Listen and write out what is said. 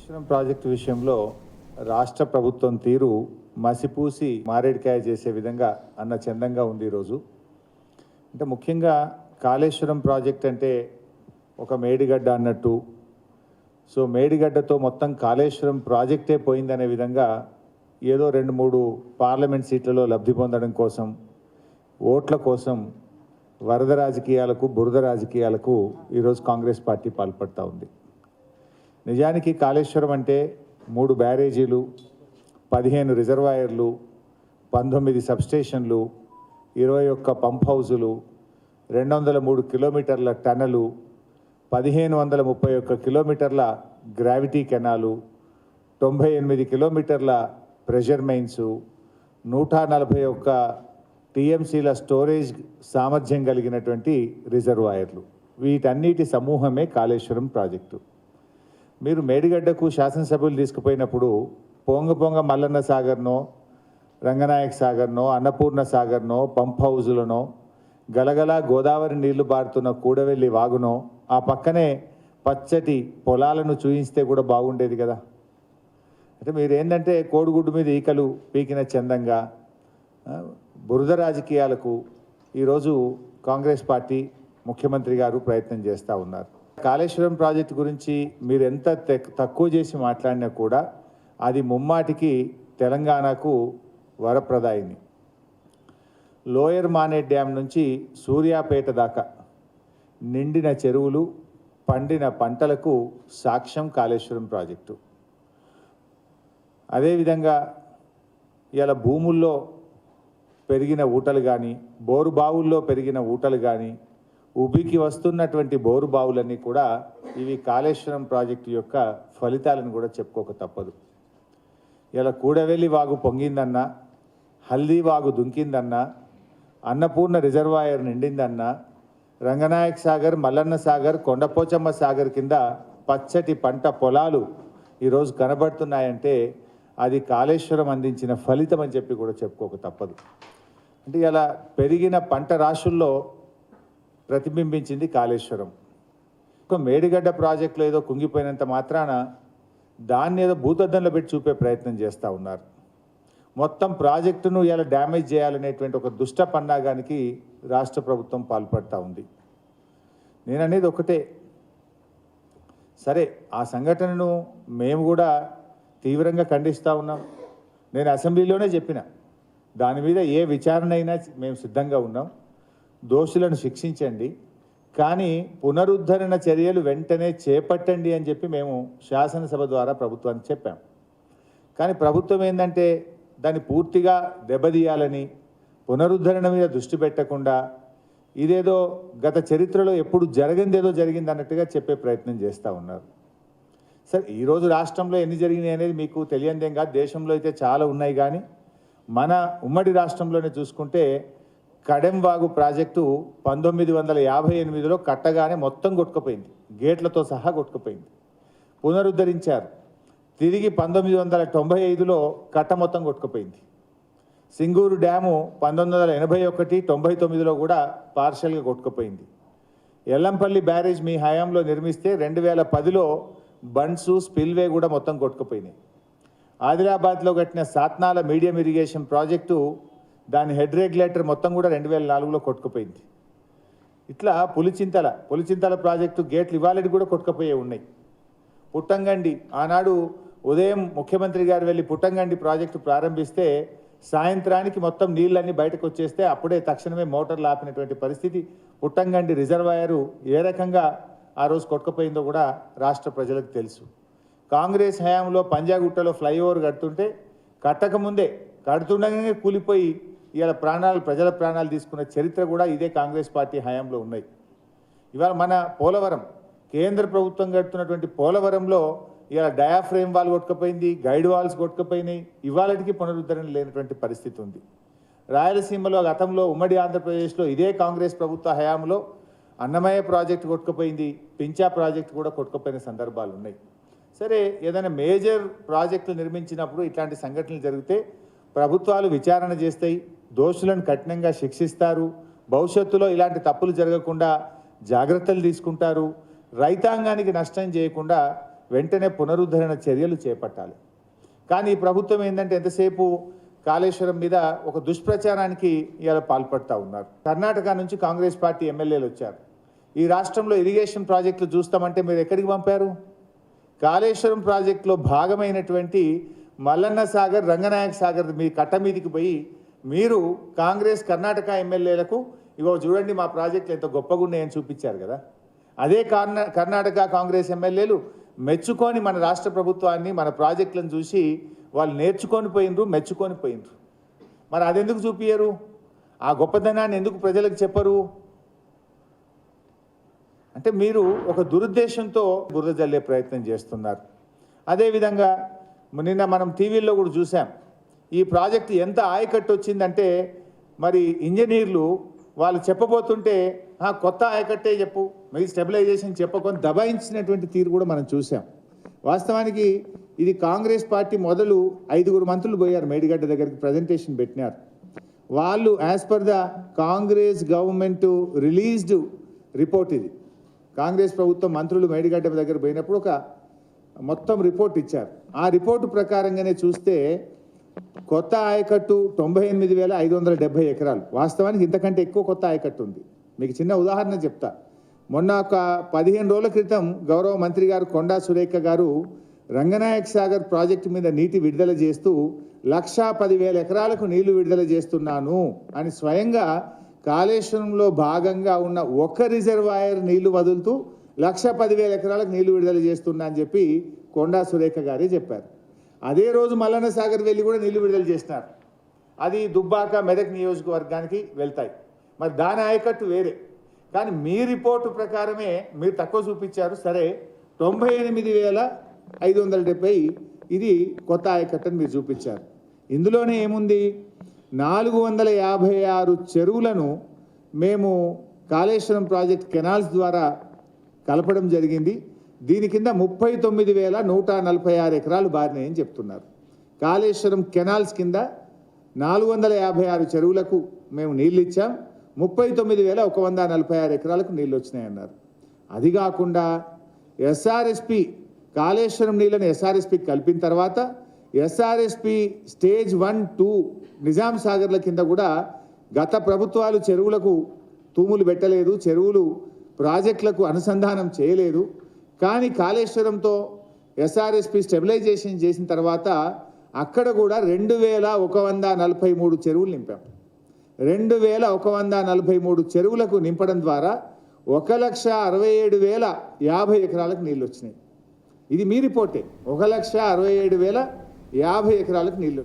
Kaleshwaram project విషయంలో రాష్ట్ర ప్రభుత్వం తీరు మసిపూసి మారేడికాయ చేసే విధంగా అన్న చందంగా ఉంది ఈరోజు. అంటే ముఖ్యంగా కాళేశ్వరం ప్రాజెక్ట్ అంటే ఒక మేడిగడ్డ అన్నట్టు, సో మేడిగడ్డతో మొత్తం కాళేశ్వరం ప్రాజెక్టే పోయిందనే విధంగా ఏదో 2-3 పార్లమెంట్ సీట్లలో లబ్ధి పొందడం కోసం, ఓట్ల కోసం వరద రాజకీయాలకు, బురద రాజకీయాలకు ఈరోజు కాంగ్రెస్ పార్టీ పాల్పడుతూ ఉంది. నిజానికి కాళేశ్వరం అంటే 3 బ్యారేజీలు, 15 రిజర్వాయర్లు, 19 సబ్స్టేషన్లు, 21 పంప్ హౌజులు, 203 కిలోమీటర్ల టనలు, 1531 కిలోమీటర్ల గ్రావిటీ కెనాలు, 98 కిలోమీటర్ల ప్రెషర్ మైన్స్, 141 టీఎంసీల స్టోరేజ్ సామర్థ్యం కలిగినటువంటి రిజర్వాయర్లు, వీటన్నిటి సమూహమే కాళేశ్వరం ప్రాజెక్టు. మీరు మేడిగడ్డకు శాసనసభ్యులు తీసుకుపోయినప్పుడు పొంగ మల్లన్న సాగర్నో, రంగనాయక సాగర్నో, అన్నపూర్ణ సాగర్నో, పంప్ హౌజులనో, గలగల గోదావరి నీళ్లు బారుతున్న కూడవెల్లి వాగునో, ఆ పక్కనే పచ్చటి పొలాలను చూయిస్తే కూడా బాగుండేది కదా. అంటే మీరు ఏంటంటే కోడిగుడ్డు మీద ఈకలు పీకిన చందంగా బురద రాజకీయాలకు ఈరోజు కాంగ్రెస్ పార్టీ ముఖ్యమంత్రి గారు ప్రయత్నం చేస్తూ ఉన్నారు. కాళేశ్వరం ప్రాజెక్టు గురించి మీరు ఎంత తక్కువ చేసి మాట్లాడినా కూడా అది ముమ్మాటికి తెలంగాణకు వరప్రదాయిని. లోయర్ మానేట్ డ్యామ్ నుంచి సూర్యాపేట దాకా నిండిన చెరువులు, పండిన పంటలకు సాక్ష్యం కాళేశ్వరం ప్రాజెక్టు. అదేవిధంగా ఇలా భూముల్లో పెరిగిన ఊటలు కానీ, బోరు బావుల్లో పెరిగిన ఊటలు కానీ, ఉబికి వస్తున్నటువంటి బోరు బావులన్నీ కూడా ఇవి కాళేశ్వరం ప్రాజెక్టు యొక్క ఫలితాలను కూడా చెప్పుకోక తప్పదు. ఇలా కూడవెల్లి వాగు పొంగిందన్నా, హల్దీ వాగు దుంకిందన్నా, అన్నపూర్ణ రిజర్వాయర్ నిండిందన్నా, రంగనాయక సాగర్, మల్లన్న సాగర్, కొండపోచమ్మ సాగర్ కింద పచ్చటి పంట పొలాలు ఈరోజు కనబడుతున్నాయంటే అది కాళేశ్వరం అందించిన ఫలితం అని చెప్పి కూడా చెప్పుకోక తప్పదు. అంటే ఇలా పెరిగిన పంట రాశుల్లో ప్రతిబింబించింది కాళేశ్వరం. ఒక మేడిగడ్డ ప్రాజెక్టులో ఏదో కుంగిపోయినంత మాత్రాన దాన్ని ఏదో భూతద్దంలో పెట్టి చూపే ప్రయత్నం చేస్తూ ఉన్నారు. మొత్తం ప్రాజెక్టును ఇలా డ్యామేజ్ చేయాలనేటువంటి ఒక దుష్ట పన్నాగానికి రాష్ట్ర ప్రభుత్వం పాల్పడుతూ ఉంది. నేను అనేది ఒకటే, సరే ఆ సంఘటనను మేము కూడా తీవ్రంగా ఖండిస్తూ ఉన్నాం. నేను అసెంబ్లీలోనే చెప్పిన దాని మీద ఏ విచారణ అయినా మేము సిద్ధంగా ఉన్నాం, దోషులను శిక్షించండి, కానీ పునరుద్ధరణ చర్యలు వెంటనే చేపట్టండి అని చెప్పి మేము శాసనసభ ద్వారా ప్రభుత్వానికి చెప్పాం. కానీ ప్రభుత్వం ఏంటంటే దాన్ని పూర్తిగా దెబ్బతీయాలని, పునరుద్ధరణ మీద దృష్టి పెట్టకుండా ఇదేదో గత చరిత్రలో ఎప్పుడు జరిగిందేదో జరిగింది అన్నట్టుగా చెప్పే ప్రయత్నం చేస్తూ ఉన్నారు. సరే ఈరోజు రాష్ట్రంలో ఎన్ని జరిగినాయి అనేది మీకు తెలియందేం కాదు, దేశంలో అయితే చాలా ఉన్నాయి. కానీ మన ఉమ్మడి రాష్ట్రంలోనే చూసుకుంటే కడెంవాగు ప్రాజెక్టు 1958లో కట్టగానే మొత్తం కొట్టుకుపోయింది, గేట్లతో సహా కొట్టుకుపోయింది. పునరుద్ధరించారు, తిరిగి 1995లో కట్ట మొత్తం కొట్టుకుపోయింది. సింగూరు డ్యాము 1981, 99లో కూడా పార్షల్గా కొట్టుకుపోయింది. ఎల్లంపల్లి బ్యారేజ్ మీ హయాంలో నిర్మిస్తే 2010లో బండ్సు, స్పిల్వే కూడా మొత్తం కొట్టుకుపోయినాయి. ఆదిలాబాద్లో కట్టిన సాత్నాల మీడియం ఇరిగేషన్ ప్రాజెక్టు దాని హెడ్ రెగ్యులేటర్ మొత్తం కూడా 2004లో కొట్టుకుపోయింది. ఇట్లా పులిచింతల ప్రాజెక్టు గేట్లు ఇవాళకి కూడా కొట్టుకుపోయే ఉన్నాయి. పుట్టంగండి ఆనాడు ఉదయం ముఖ్యమంత్రి గారు వెళ్ళి పుట్టంగండి ప్రాజెక్టు ప్రారంభిస్తే సాయంత్రానికి మొత్తం నీళ్ళన్నీ బయటకు వచ్చేస్తే అప్పుడే తక్షణమే మోటార్లు ఆపినటువంటి పరిస్థితి. పుట్టంగండి రిజర్వాయరు ఏ రకంగా ఆ రోజు కొట్టుకుపోయిందో కూడా రాష్ట్ర ప్రజలకు తెలుసు. కాంగ్రెస్ హయాంలో పంజాగుట్టలో ఫ్లైఓవర్ కడుతుంటే కట్టకముందే కడుతుండగానే కూలిపోయి ఇవాళ ప్రజల ప్రాణాలు తీసుకున్న చరిత్ర కూడా ఇదే కాంగ్రెస్ పార్టీ హయాంలో ఉన్నాయి. ఇవాళ మన పోలవరం, కేంద్ర ప్రభుత్వం కడుతున్నటువంటి పోలవరంలో ఇవాళ డయాఫ్రేమ్ వాల్ కొట్టుకుపోయింది, గైడ్ వాల్స్ కొట్టుకుపోయినాయి, ఇవాళకి పునరుద్ధరణ లేనటువంటి పరిస్థితి ఉంది. రాయలసీమలో గతంలో ఉమ్మడి ఆంధ్రప్రదేశ్లో ఇదే కాంగ్రెస్ ప్రభుత్వ హయాంలో అన్నమయ్య ప్రాజెక్టు కొట్టుకుపోయింది, పించా ప్రాజెక్టు కూడా కొట్టుకుపోయిన సందర్భాలు ఉన్నాయి. సరే ఏదైనా మేజర్ ప్రాజెక్టులు నిర్మించినప్పుడు ఇట్లాంటి సంఘటనలు జరిగితే ప్రభుత్వాలు విచారణ చేస్తాయి, దోషులను కఠినంగా శిక్షిస్తారు, భవిష్యత్తులో ఇలాంటి తప్పులు జరగకుండా జాగ్రత్తలు తీసుకుంటారు, రైతాంగానికి నష్టం చేయకుండా వెంటనే పునరుద్ధరణ చర్యలు చేపట్టాలి. కానీ ఈ ప్రభుత్వం ఏంటంటే ఎంతసేపు కాళేశ్వరం మీద ఒక దుష్ప్రచారానికి ఇలా పాల్పడుతూ ఉన్నారు. కర్ణాటక నుంచి కాంగ్రెస్ పార్టీ ఎమ్మెల్యేలు వచ్చారు. ఈ రాష్ట్రంలో ఇరిగేషన్ ప్రాజెక్టులు చూస్తామంటే మీరు ఎక్కడికి పంపారు? కాళేశ్వరం ప్రాజెక్టులో భాగమైనటువంటి మల్లన్న సాగర్, రంగనాయక సాగర్ మీ కట్ట మీదికి పోయి మీరు కాంగ్రెస్ కర్ణాటక ఎమ్మెల్యేలకు ఇగో చూడండి మా ప్రాజెక్టులు ఎంత గొప్పగా ఉన్నాయని చూపించారు కదా. అదే కర్ణాటక కాంగ్రెస్ ఎమ్మెల్యేలు మెచ్చుకొని మన రాష్ట్ర ప్రభుత్వాన్ని, మన ప్రాజెక్టులను చూసి వాళ్ళు నేర్చుకొని పోయినరు, మెచ్చుకొని పోయినరు. మరి అదెందుకు చూపించరు? ఆ గొప్పతనాన్ని ఎందుకు ప్రజలకు చెప్పరు? అంటే మీరు ఒక దురుద్దేశంతో బురద జల్లే ప్రయత్నం చేస్తున్నారు. అదేవిధంగా నిన్న మనం టీవీల్లో కూడా చూసాం. ఈ ప్రాజెక్టు ఎంత ఆయకట్టు వచ్చిందంటే మరి ఇంజనీర్లు వాళ్ళు చెప్పబోతుంటే కొత్త ఆయకట్టే చెప్పు, మీ స్టెబిలైజేషన్ చెప్పకొని దబాయించినటువంటి తీరు కూడా మనం చూసాం. వాస్తవానికి ఇది కాంగ్రెస్ పార్టీ మొదలు 5 మంత్రులు పోయారు మేడిగడ్డ దగ్గరికి, ప్రజెంటేషన్ పెట్టినారు. వాళ్ళు as per the Congress government released report, ఇది కాంగ్రెస్ ప్రభుత్వం మంత్రులు మేడిగడ్డ దగ్గర పోయినప్పుడు ఒక మొత్తం రిపోర్ట్ ఇచ్చారు. ఆ రిపోర్టు ప్రకారంగానే చూస్తే కొత్త ఆయకట్టు 98,570 ఎకరాలు. వాస్తవానికి ఇంతకంటే ఎక్కువ కొత్త ఆయకట్టు ఉంది. మీకు చిన్న ఉదాహరణ చెప్తా. మొన్న ఒక 15 రోజుల క్రితం గౌరవ మంత్రి గారు కొండా సురేఖ గారు రంగనాయక సాగర్ ప్రాజెక్టు మీద నీటి విడుదల చేస్తూ 1,10,000 ఎకరాలకు నీళ్లు విడుదల చేస్తున్నాను అని స్వయంగా కాళేశ్వరంలో భాగంగా ఉన్న ఒక రిజర్వాయర్ నీళ్లు వదులుతూ 1,10,000 ఎకరాలకు నీళ్లు విడుదల చేస్తున్నా అని చెప్పి కొండా సురేఖ గారే చెప్పారు. అదే రోజు మల్లన్న సాగర్ వెళ్ళి కూడా నీళ్లు విడుదల చేసినారు. అది దుబ్బాక, మెదక్ నియోజకవర్గానికి వెళ్తాయి. మరి దాని ఆయకట్టు వేరే. కానీ మీ రిపోర్టు ప్రకారమే మీరు తక్కువ చూపించారు. సరే, 98,570 ఇది కొత్త ఆయకట్టని మీరు చూపించారు. ఇందులోనే ఏముంది? 456 చెరువులను మేము కాళేశ్వరం ప్రాజెక్ట్ కెనాల్స్ ద్వారా కలపడం జరిగింది. దీని కింద 39,146 ఎకరాలు బారినాయని చెప్తున్నారు. కాళేశ్వరం కెనాల్స్ కింద 456 చెరువులకు మేము నీళ్ళు ఇచ్చాం, 39,146 ఎకరాలకు నీళ్ళు వచ్చినాయన్నారు. అది కాకుండా ఎస్ఆర్ఎస్పి కాళేశ్వరం నీళ్ళని ఎస్ఆర్ఎస్పికి కలిపిన తర్వాత ఎస్ఆర్ఎస్పి స్టేజ్ 1, 2 నిజాం సాగర్ల కింద కూడా గత ప్రభుత్వాలు చెరువులకు తూములు పెట్టలేదు, చెరువులు ప్రాజెక్టులకు అనుసంధానం చేయలేదు. కానీ కాళేశ్వరంతో ఎస్ఆర్ఎస్పి స్టెబిలైజేషన్ చేసిన తర్వాత అక్కడ కూడా 2,143 చెరువులు నింపాం. 2,143 చెరువులకు నింపడం ద్వారా 1,67,050 ఎకరాలకు నీళ్ళు వచ్చినాయి. ఇది మీ రిపోర్టే. 1,67,050 ఎకరాలకు నీళ్ళు.